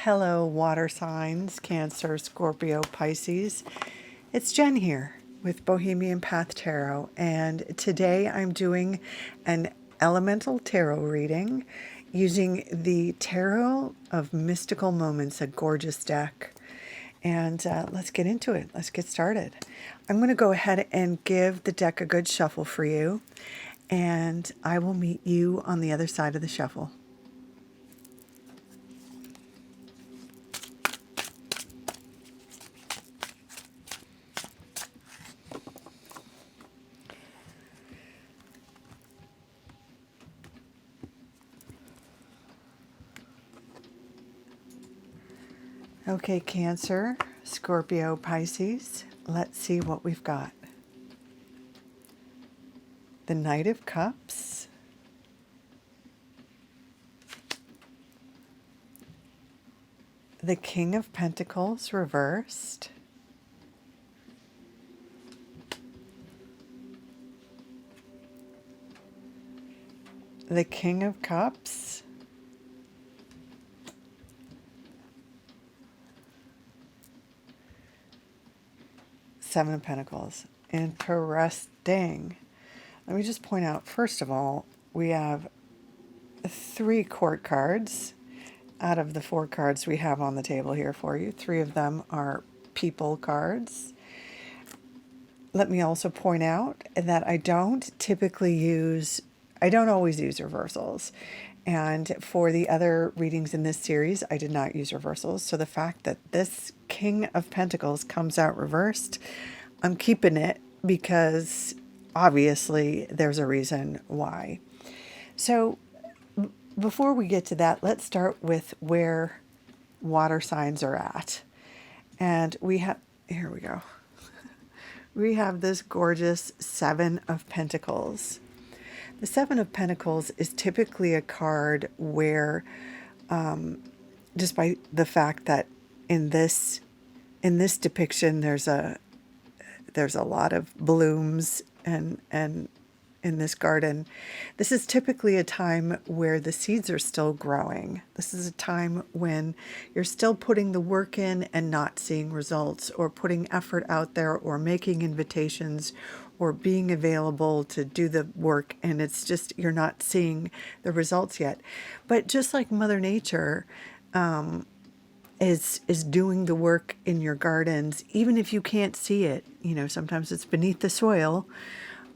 Hello, water signs, Cancer, Scorpio, Pisces. It's Jen here with Bohemian Path Tarot, and today I'm doing an elemental tarot reading using the Tarot of Mystical Moments, a gorgeous deck. And let's get into it. Let's get started. I'm going to go ahead and give the deck a good shuffle for you, and I will meet you on the other side of the shuffle. Okay, Cancer, Scorpio, Pisces, let's see what we've got. The Knight of Cups, the King of Pentacles reversed, the King of Cups, Seven of Pentacles. Interesting. Let me just point out, first of all, we have 3 court cards out of the 4 cards we have on the table here for you. 3 of them are people cards. Let me also point out that I don't always use reversals. And for the other readings in this series, I did not use reversals. So the fact that this King of Pentacles comes out reversed, I'm keeping it because obviously there's a reason why. So before we get to that, let's start with where water signs are at. And here we go. We have this gorgeous 7 of Pentacles. The 7 of Pentacles is typically a card where, despite the fact that in this depiction there's a lot of blooms and in this garden, this is typically a time where the seeds are still growing. This is a time when you're still putting the work in and not seeing results, or putting effort out there, or making invitations, or being available to do the work, and it's just you're not seeing the results yet. But just like Mother Nature is doing the work in your gardens, even if you can't see it, sometimes it's beneath the soil.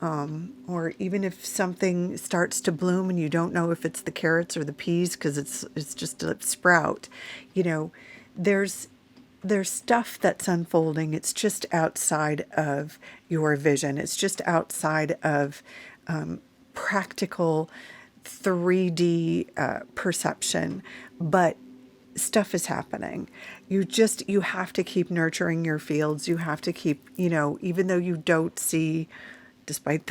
Or even if something starts to bloom and you don't know if it's the carrots or the peas because it's just a sprout, there's stuff that's unfolding. It's just outside of your vision. It's just outside of practical 3D perception, but stuff is happening. You have to keep nurturing your fields. You have to keep, even though you don't see, despite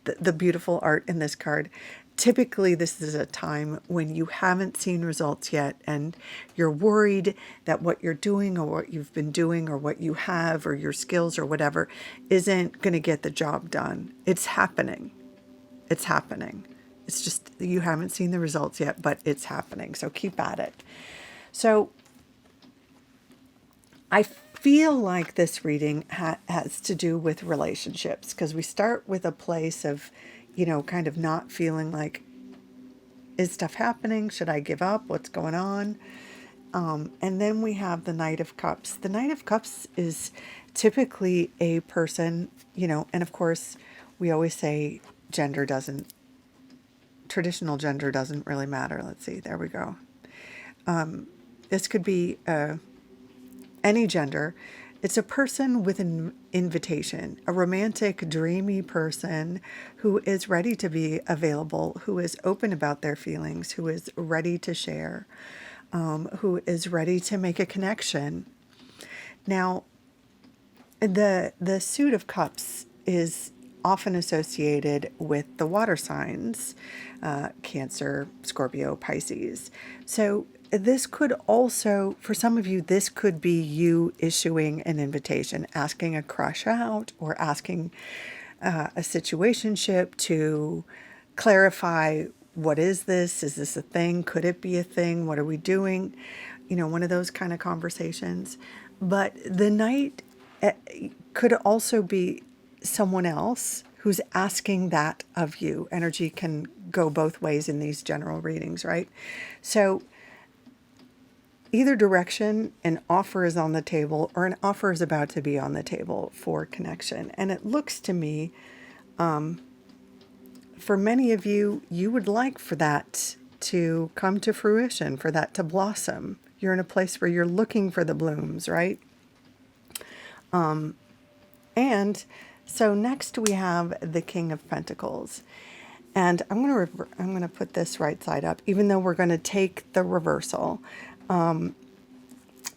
the beautiful art in this card, typically this is a time when you haven't seen results yet and you're worried that what you're doing or what you've been doing or what you have or your skills or whatever isn't going to get the job done. It's happening. It's happening. It's just you haven't seen the results yet, but it's happening. So keep at it. So I feel like this reading has to do with relationships, because we start with a place of, kind of not feeling like, is stuff happening? Should I give up? What's going on? And then we have the Knight of Cups. The Knight of Cups is typically a person, and of course we always say traditional gender doesn't really matter. Let's see, there we go. This could be any gender. It's a person with an invitation, a romantic, dreamy person who is ready to be available, who is open about their feelings, who is ready to share, who is ready to make a connection. Now, the Suit of Cups is often associated with the water signs, Cancer, Scorpio, Pisces. So this could also, for some of you, this could be you issuing an invitation, asking a crush out, or asking a situationship to clarify, what is this? Is this a thing? Could it be a thing? What are we doing? one of those kind of conversations. But the Knight could also be someone else who's asking that of you. Energy can go both ways in these general readings, right? So either direction, an offer is on the table or an offer is about to be on the table for connection. And it looks to me, for many of you, you would like for that to come to fruition, for that to blossom. You're in a place where you're looking for the blooms, right? And so next we have the King of Pentacles. And I'm going to put this right side up, even though we're going to take the reversal. In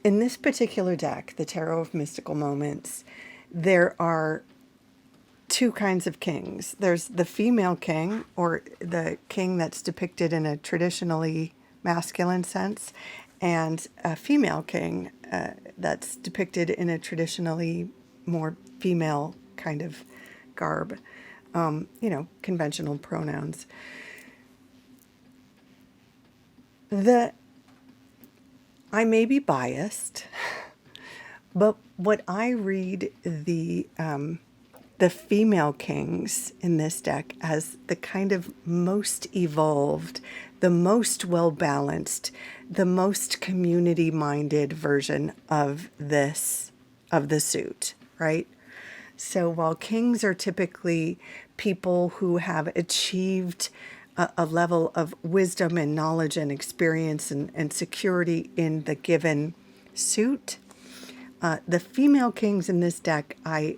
this particular deck, the Tarot of Mystical Moments, there are two kinds of kings. There's the female king, or the king that's depicted in a traditionally masculine sense, and a female king that's depicted in a traditionally more female kind of garb, conventional pronouns. I may be biased, but what I read the female kings in this deck as the kind of most evolved, the most well-balanced, the most community-minded version of the suit, right? So while kings are typically people who have achieved a level of wisdom and knowledge and experience and security in the given suit, the female kings in this deck, I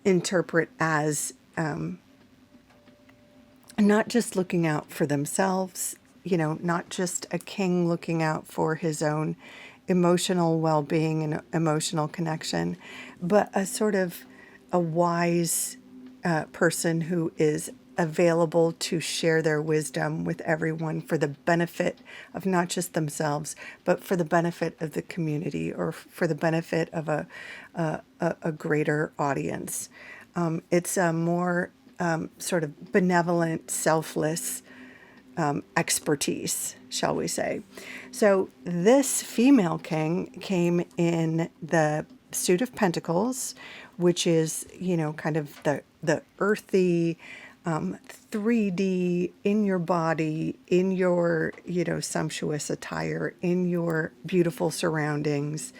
interpret as not just looking out for themselves, not just a king looking out for his own emotional well-being and emotional connection, but a sort of a wise person who is available to share their wisdom with everyone for the benefit of not just themselves, but for the benefit of the community, or for the benefit of a greater audience. It's a more sort of benevolent, selfless expertise, shall we say. So this female king came in the suit of Pentacles, which is, kind of the earthy, 3D, in your body, in your, sumptuous attire, in your beautiful surroundings,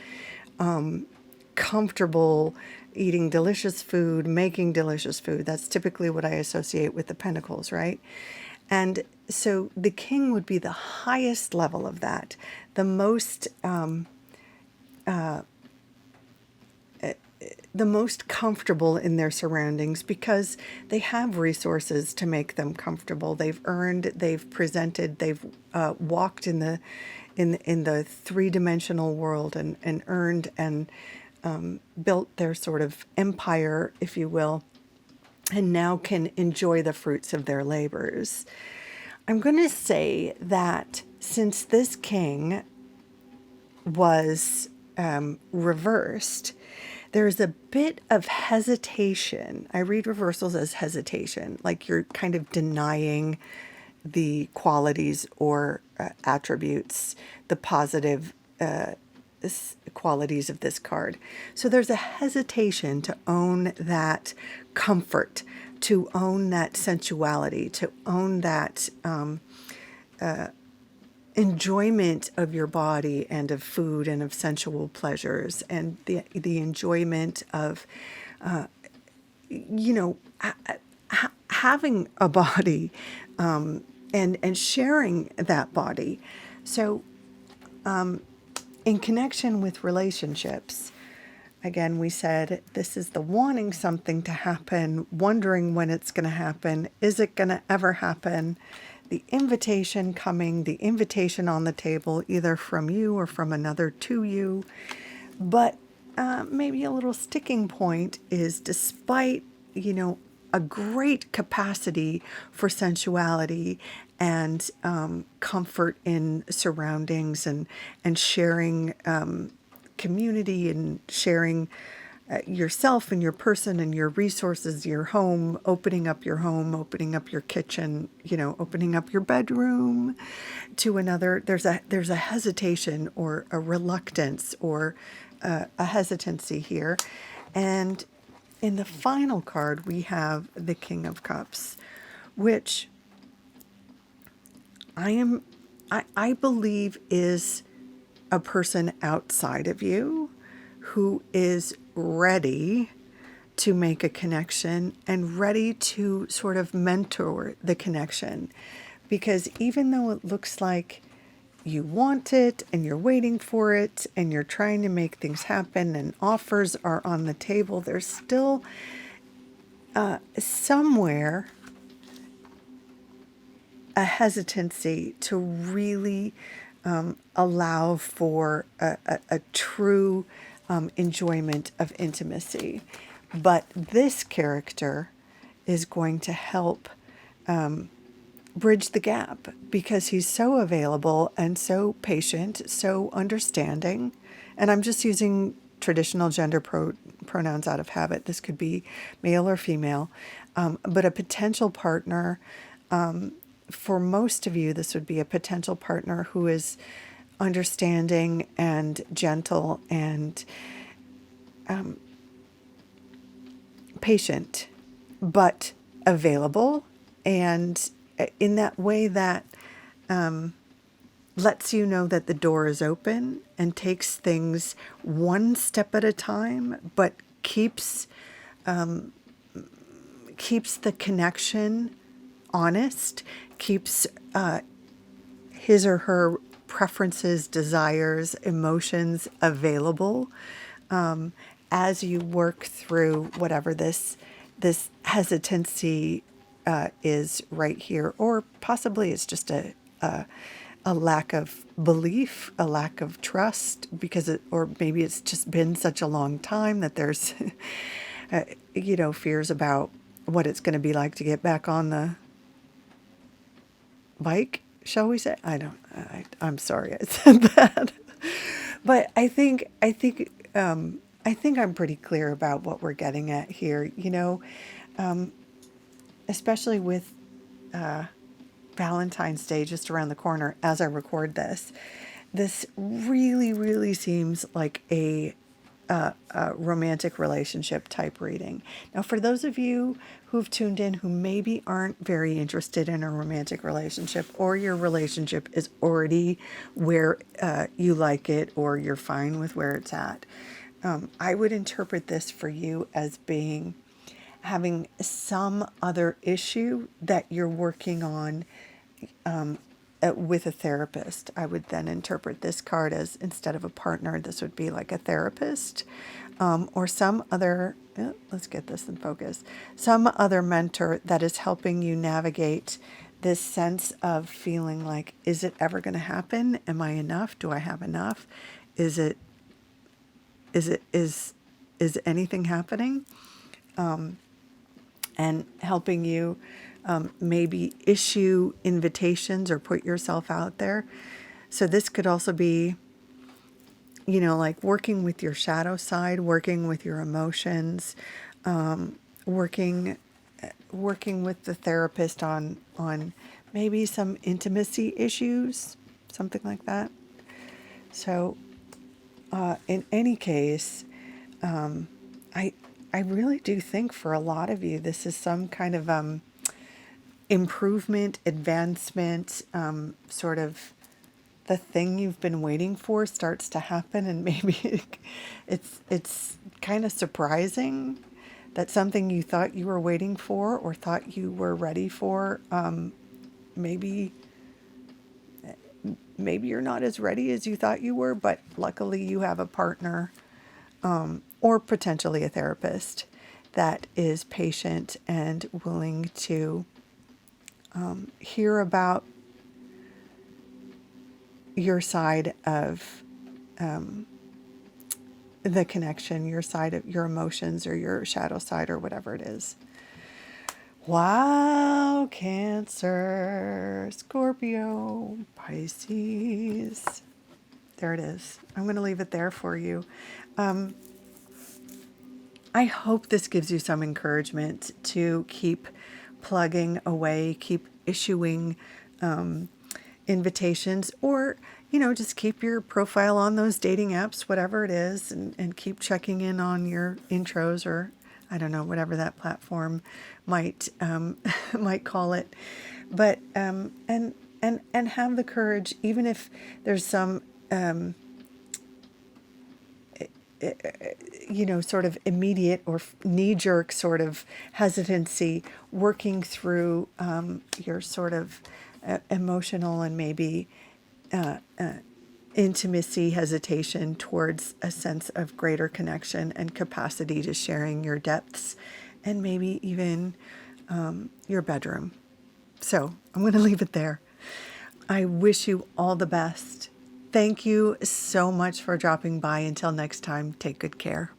comfortable, eating delicious food, making delicious food. That's typically what I associate with the Pentacles, right? And so the king would be the highest level of that, the most comfortable in their surroundings, because they have resources to make them comfortable. They've earned, they've presented, they've walked in the three-dimensional world and earned and built their sort of empire, if you will, and now can enjoy the fruits of their labors. I'm going to say that since this king was reversed, there's a bit of hesitation. I read reversals as hesitation, like you're kind of denying the qualities or attributes, the positive qualities of this card. So there's a hesitation to own that comfort, to own that sensuality, to own that enjoyment of your body and of food and of sensual pleasures, and the enjoyment of having a body and sharing that body. So in connection with relationships, again, we said this is the wanting something to happen, wondering when it's going to happen. Is it going to ever happen? The invitation coming, the invitation on the table, either from you or from another to you. But maybe a little sticking point is, despite, a great capacity for sensuality and comfort in surroundings and sharing community and sharing yourself and your person and your resources, your home, opening up your home, opening up your kitchen, opening up your bedroom to another. There's a hesitation or a reluctance or a hesitancy here. And in the final card, we have the King of Cups, which I believe is a person outside of you who is ready to make a connection and ready to sort of mentor the connection. Because even though it looks like you want it and you're waiting for it and you're trying to make things happen and offers are on the table, there's still somewhere a hesitancy to really allow for a true enjoyment of intimacy. But this character is going to help bridge the gap because he's so available and so patient, so understanding. And I'm just using traditional gender pronouns out of habit. This could be male or female, but a potential partner. For most of you, this would be a potential partner who is understanding and gentle and patient, but available, and in that way that lets you know that the door is open and takes things one step at a time, but keeps the connection honest, keeps his or her preferences, desires, emotions available as you work through whatever this hesitancy is right here, or possibly it's just a lack of belief, a lack of trust, or maybe it's just been such a long time that there's fears about what it's going to be like to get back on the bike, shall we say? I'm sorry I said that. But I think I'm pretty clear about what we're getting at here, especially with Valentine's Day just around the corner as I record this. This really, really seems like a romantic relationship type reading. Now, for those of you who've tuned in who maybe aren't very interested in a romantic relationship, or your relationship is already where you like it, or you're fine with where it's at, I would interpret this for you as having some other issue that you're working on with a therapist. I would then interpret this card as, instead of a partner, this would be like a therapist, or some other, let's get this in focus, some other mentor that is helping you navigate this sense of feeling like, is it ever going to happen? Am I enough? Do I have enough? Is anything happening? And helping you maybe issue invitations or put yourself out there. So this could also be, like working with your shadow side, working with your emotions, working with the therapist on maybe some intimacy issues, something like that. So in any case, I really do think for a lot of you, this is some kind of improvement, advancement, sort of the thing you've been waiting for starts to happen, and maybe it's kind of surprising that something you thought you were waiting for or thought you were ready for, maybe you're not as ready as you thought you were, but luckily you have a partner, or potentially a therapist that is patient and willing to hear about your side of the connection, your side of your emotions, or your shadow side, or whatever it is. Wow, Cancer, Scorpio, Pisces. There it is. I'm going to leave it there for you. I hope this gives you some encouragement to keep plugging away, keep issuing invitations, or, just keep your profile on those dating apps, whatever it is, and keep checking in on your intros, or I don't know, whatever that platform might might call it. But and have the courage, even if there's some sort of immediate or knee-jerk sort of hesitancy, working through your sort of emotional and maybe intimacy hesitation towards a sense of greater connection and capacity to sharing your depths and maybe even your bedroom. So I'm going to leave it there. I wish you all the best. Thank you so much for dropping by. Until next time, take good care.